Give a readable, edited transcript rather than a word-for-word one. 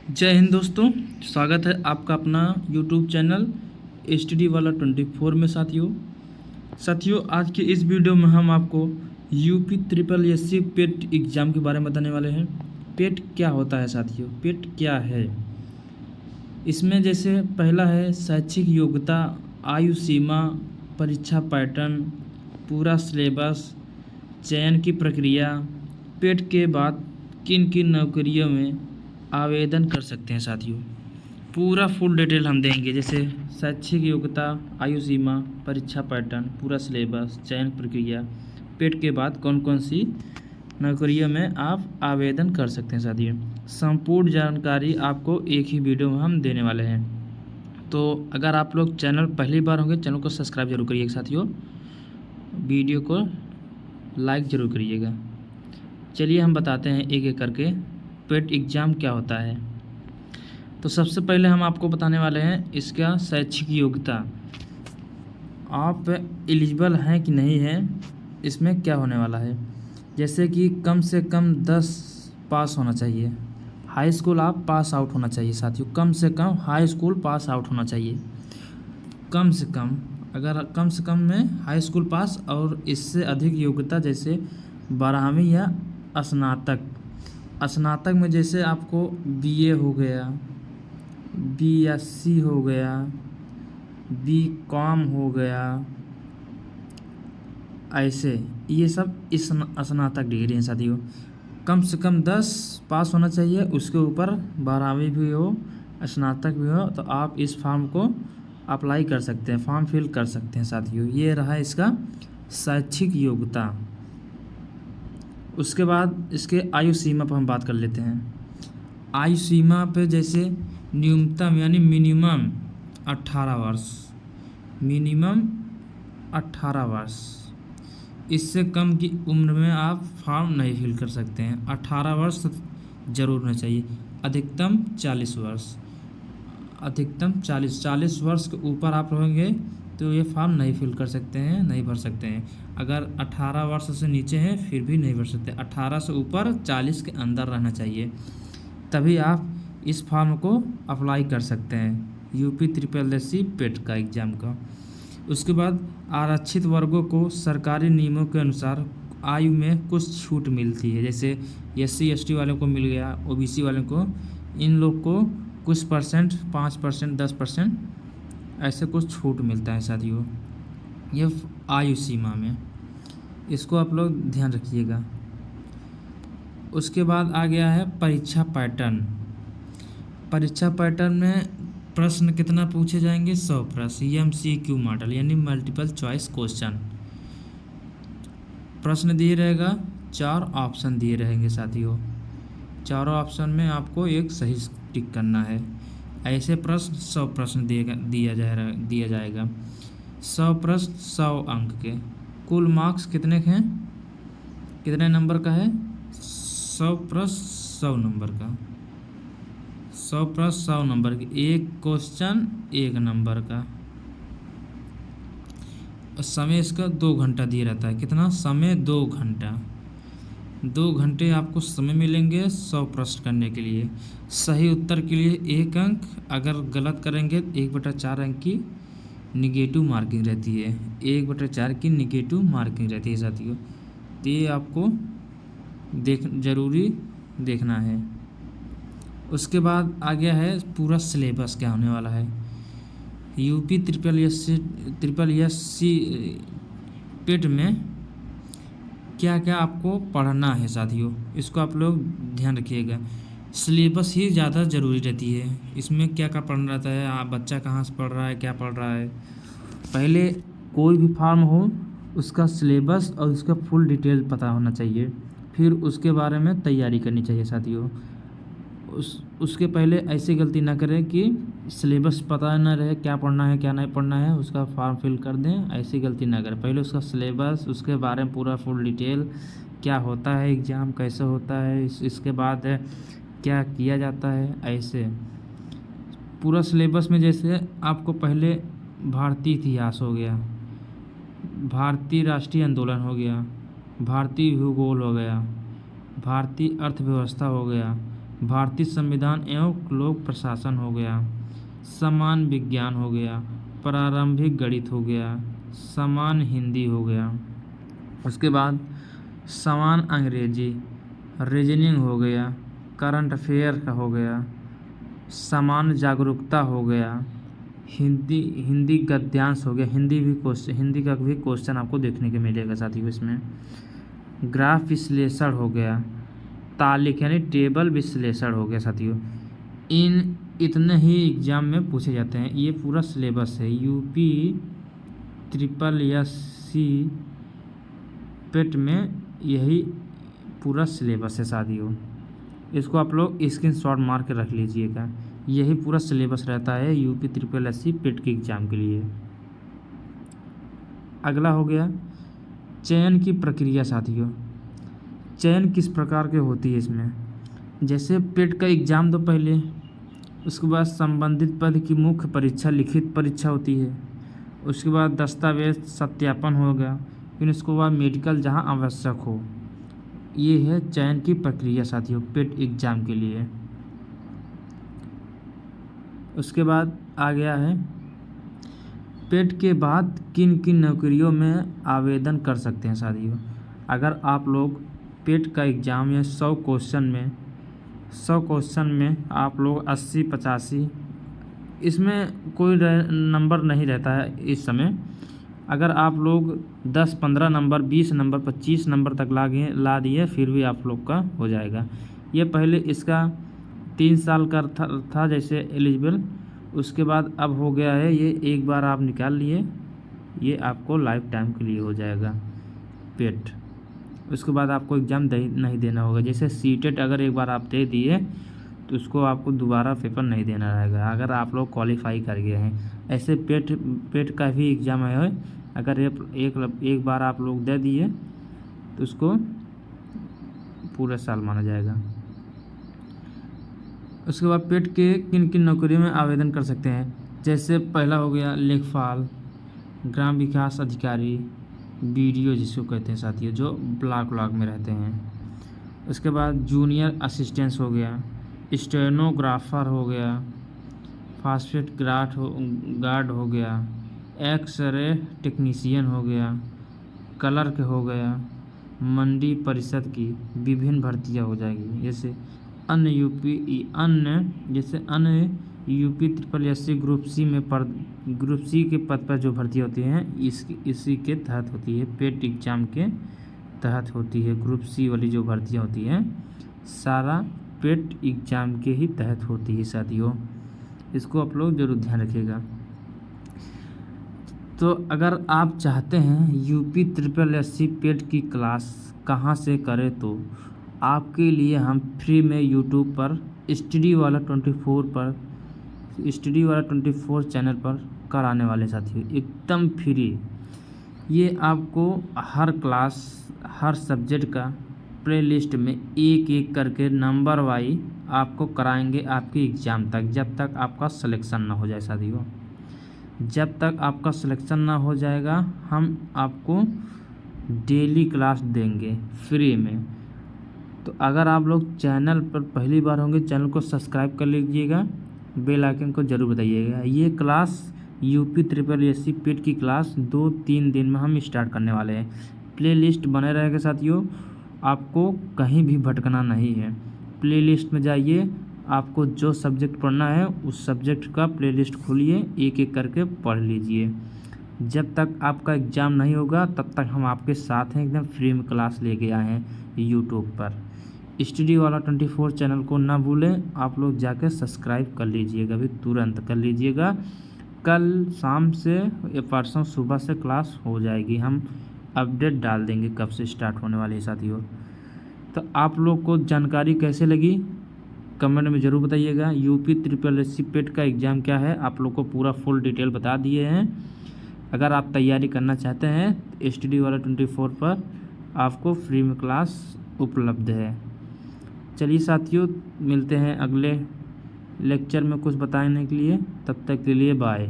जय हिंद दोस्तों। स्वागत है आपका अपना यूट्यूब चैनल STD वाला 24 में। साथियों आज के इस वीडियो में हम आपको यूपी ट्रिपल एससी पेट एग्ज़ाम के बारे में बताने वाले हैं। पेट क्या होता है साथियों, पेट क्या है? इसमें जैसे पहला है शैक्षिक योग्यता, आयु सीमा, परीक्षा पैटर्न, पूरा सिलेबस, चयन की प्रक्रिया, पेट के बाद किन किन नौकरियों में आवेदन कर सकते हैं साथियों। पूरा फुल डिटेल हम देंगे, जैसे शैक्षिक योग्यता, आयु सीमा, परीक्षा पैटर्न, पूरा सिलेबस, चयन प्रक्रिया, पेट के बाद कौन कौन सी नौकरियों में आप आवेदन कर सकते हैं साथियों। संपूर्ण जानकारी आपको एक ही वीडियो में हम देने वाले हैं। तो अगर आप लोग चैनल पहली बार होंगे, चैनल को सब्सक्राइब जरूर करिएगा साथियों, वीडियो को लाइक ज़रूर करिएगा। चलिए हम बताते हैं एक एक करके पेट एग्ज़ाम क्या होता है। तो सबसे पहले हम आपको बताने वाले हैं इसका शैक्षिक योग्यता, आप एलिजिबल हैं कि नहीं हैं, इसमें क्या होने वाला है। जैसे कि कम से कम 10 पास होना चाहिए, हाई स्कूल आप पास आउट होना चाहिए साथियों। कम से कम हाई स्कूल पास आउट होना चाहिए, कम से कम। अगर कम से कम में हाई स्कूल पास और इससे अधिक योग्यता जैसे 12वीं या स्नातक। स्नातक में जैसे आपको BA हो गया, BSc हो गया, BCom हो गया, ऐसे ये सब इस स्नातक डिग्री हैं साथियों। कम से कम 10 पास होना चाहिए, उसके ऊपर 12वीं भी हो, स्नातक भी हो, तो आप इस फॉर्म को अप्लाई कर सकते हैं, फॉर्म फिल कर सकते हैं साथियों। ये रहा इसका शैक्षिक योग्यता। उसके बाद इसके आयु सीमा पर हम बात कर लेते हैं। आयु सीमा पे जैसे न्यूनतम यानी मिनिमम 18 वर्ष, मिनिमम 18 वर्ष। इससे कम की उम्र में आप फॉर्म नहीं फिल कर सकते हैं। 18 वर्ष जरूर होना चाहिए। अधिकतम 40 वर्ष, अधिकतम 40 वर्ष के ऊपर आप रहेंगे तो ये फॉर्म नहीं फिल कर सकते हैं, नहीं भर सकते हैं। अगर 18 वर्ष से नीचे हैं फिर भी नहीं भर सकते। 18 से ऊपर 40 के अंदर रहना चाहिए, तभी आप इस फॉर्म को अप्लाई कर सकते हैं यूपी ट्रिपल एससी पेट का एग्ज़ाम का। उसके बाद आरक्षित वर्गों को सरकारी नियमों के अनुसार आयु में कुछ छूट मिलती है। जैसे SC ST वालों को मिल गया, OBC वालों को, इन लोग को कुछ परसेंट, 5%, 10% ऐसे कुछ छूट मिलता है साथियों, ये आयु सीमा में। इसको आप लोग ध्यान रखिएगा। उसके बाद आ गया है परीक्षा पैटर्न। परीक्षा पैटर्न में प्रश्न कितना पूछे जाएंगे? 100 प्रश्न, MCQ मॉडल यानी मल्टीपल चॉइस क्वेश्चन। प्रश्न दिए रहेगा, 4 ऑप्शन दिए रहेंगे साथियों। चारों ऑप्शन में आपको एक सही टिक करना है। ऐसे प्रश्न 100 प्रश्न दिया जाएगा। 100 प्रश्न 100 अंक के। कुल मार्क्स कितने के हैं, कितने नंबर का है? 100 प्रश्न 100 नंबर का, 100 प्रश्न 100 नंबर के, एक क्वेश्चन 1 नंबर का। समय इसका 2 घंटा दिया रहता है। कितना समय? 2 घंटा। 2 घंटे आपको समय मिलेंगे 100 प्रश्न करने के लिए। सही उत्तर के लिए 1 अंक, अगर गलत करेंगे 1/4 अंक की निगेटिव मार्किंग रहती है। 1/4 की निगेटिव मार्किंग रहती है साथियों। तो ये आपको ज़रूरी देखना है। उसके बाद आ गया है पूरा सिलेबस क्या होने वाला है। यूपी ट्रिपल एससी पेट में क्या क्या आपको पढ़ना है साथियों, इसको आप लोग ध्यान रखिएगा। सिलेबस ही ज़्यादा ज़रूरी रहती है। इसमें क्या क्या पढ़ना रहता है, आप बच्चा कहाँ से पढ़ रहा है, क्या पढ़ रहा है। पहले कोई भी फॉर्म हो उसका सिलेबस और उसका फुल डिटेल पता होना चाहिए, फिर उसके बारे में तैयारी करनी चाहिए साथियों। उसके पहले ऐसी गलती ना करें कि सिलेबस पता ना रहे, क्या पढ़ना है क्या नहीं पढ़ना है, उसका फॉर्म फिल कर दें। ऐसी गलती ना करें। पहले उसका सिलेबस, उसके बारे में पूरा फुल डिटेल, क्या होता है एग्ज़ाम, कैसे होता है, इसके बाद क्या किया जाता है, ऐसे पूरा सिलेबस में। जैसे आपको पहले भारतीय इतिहास हो गया, भारतीय राष्ट्रीय आंदोलन हो गया, भारतीय भूगोल हो गया, भारतीय अर्थव्यवस्था हो गया, भारतीय संविधान एवं लोक प्रशासन हो गया, समान विज्ञान हो गया, प्रारंभिक गणित हो गया, समान हिंदी हो गया, उसके बाद समान अंग्रेजी, रीजनिंग हो गया, करंट अफेयर का हो गया, समान जागरूकता हो गया, हिंदी गद्यांश हो गया, हिंदी का भी क्वेश्चन आपको देखने को मिलेगा साथियों इसमें। ग्राफ विश्लेषण हो गया, तालिक यानी टेबल विश्लेषण हो गया साथियों। इतने ही एग्जाम में पूछे जाते हैं। ये पूरा सिलेबस है यूपी SSC पेट में, यही पूरा सिलेबस है साथियों। इसको आप लोग स्क्रीनशॉट मार के रख लीजिएगा। यही पूरा सिलेबस रहता है यूपी SSC पेट के एग्ज़ाम के लिए। अगला हो गया चयन की प्रक्रिया साथियों। चयन किस प्रकार के होती है इसमें, जैसे पेट का एग्ज़ाम तो पहले, उसके बाद संबंधित पद की मुख्य परीक्षा लिखित परीक्षा होती है, उसके बाद दस्तावेज सत्यापन हो गया, फिर उसके बाद मेडिकल जहां आवश्यक हो। ये है चयन की प्रक्रिया साथियों पेट एग्ज़ाम के लिए। उसके बाद आ गया है पेट के बाद किन किन नौकरियों में आवेदन कर सकते हैं साथियों। अगर आप लोग पेट का एग्ज़ाम या 100 क्वेश्चन में आप लोग 80-85, इसमें कोई नंबर नहीं रहता है इस समय। अगर आप लोग 10-15 नंबर, 20 नंबर, 25 नंबर तक ला दिए फिर भी आप लोग का हो जाएगा। ये पहले इसका 3 साल का था जैसे एलिजिबल, उसके बाद अब हो गया है ये एक बार आप निकाल लिए, ये आपको लाइफ टाइम के लिए हो जाएगा पेट। उसके बाद आपको एग्ज़ाम नहीं देना होगा। जैसे सीटेट अगर एक बार आप दे दिए तो उसको आपको दोबारा पेपर नहीं देना रहेगा अगर आप लोग क्वालिफाई कर गए हैं। ऐसे पेट का भी एग्ज़ाम है, अगर एक बार आप लोग दे दिए तो उसको पूरा साल माना जाएगा। उसके बाद पेट के किन किन नौकरियों में आवेदन कर सकते हैं, जैसे पहला हो गया लेखपाल, ग्राम विकास अधिकारी, BDO जिसको कहते हैं साथियों, जो ब्लॉक में रहते हैं। उसके बाद जूनियर असिस्टेंट हो गया, स्टेनोग्राफर हो गया, फास्फेट गार्ड हो गया, एक्सरे टेक्नीशियन हो गया, क्लर्क हो गया। मंडी परिषद की विभिन्न भर्तियां हो जाएगी, जैसे अन्य यूपी SSC ग्रुप सी के पद पर जो भर्ती होती हैं इसी के तहत होती है, पेट एग्ज़ाम के तहत होती है। ग्रुप सी वाली जो भर्तियां होती हैं सारा पेट एग्ज़ाम के ही तहत होती है साथियों। इसको आप लोग जरूर ध्यान रखिएगा। तो अगर आप चाहते हैं यूपी SSC पेट की क्लास कहाँ से करें, तो आपके लिए हम फ्री में यूट्यूब पर स्टडी वाला 24 चैनल पर कराने वाले साथियों, एकदम फ्री। ये आपको हर क्लास, हर सब्जेक्ट का प्लेलिस्ट में एक एक करके नंबर वाइज आपको कराएंगे आपके एग्ज़ाम तक, जब तक आपका सिलेक्शन ना हो जाए साथियों। जब तक आपका सिलेक्शन ना हो जाएगा हम आपको डेली क्लास देंगे फ्री में। तो अगर आप लोग चैनल पर पहली बार होंगे, चैनल को सब्सक्राइब कर लीजिएगा, बेल आइकन को ज़रूर बताइएगा। ये क्लास यूपी SSC पेट की क्लास 2-3 दिन में हम स्टार्ट करने वाले हैं। प्लेलिस्ट बने रहेगा साथियों, आपको कहीं भी भटकना नहीं है। प्लेलिस्ट में जाइए, आपको जो सब्जेक्ट पढ़ना है उस सब्जेक्ट का प्लेलिस्ट खोलिए, एक एक करके पढ़ लीजिए। जब तक आपका एग्ज़ाम नहीं होगा तब तक हम आपके साथ हैं, एकदम फ्री में क्लास लेके आए हैं यूट्यूब पर। स्टडी वाला 24 चैनल को ना भूलें, आप लोग जाकर सब्सक्राइब कर लीजिएगा, अभी तुरंत कर लीजिएगा। कल शाम से या परसों सुबह से क्लास हो जाएगी, हम अपडेट डाल देंगे कब से स्टार्ट होने वाले हैं साथियों। तो आप लोग को जानकारी कैसे लगी कमेंट में ज़रूर बताइएगा। यूपी SSC पेट का एग्ज़ाम क्या है आप लोग को पूरा फुल डिटेल बता दिए हैं। अगर आप तैयारी करना चाहते हैं स्टडी वाला 24 पर आपको फ्री में क्लास उपलब्ध है। चलिए साथियों, मिलते हैं अगले लेक्चर में कुछ बताने के लिए, तब तक के लिए बाय।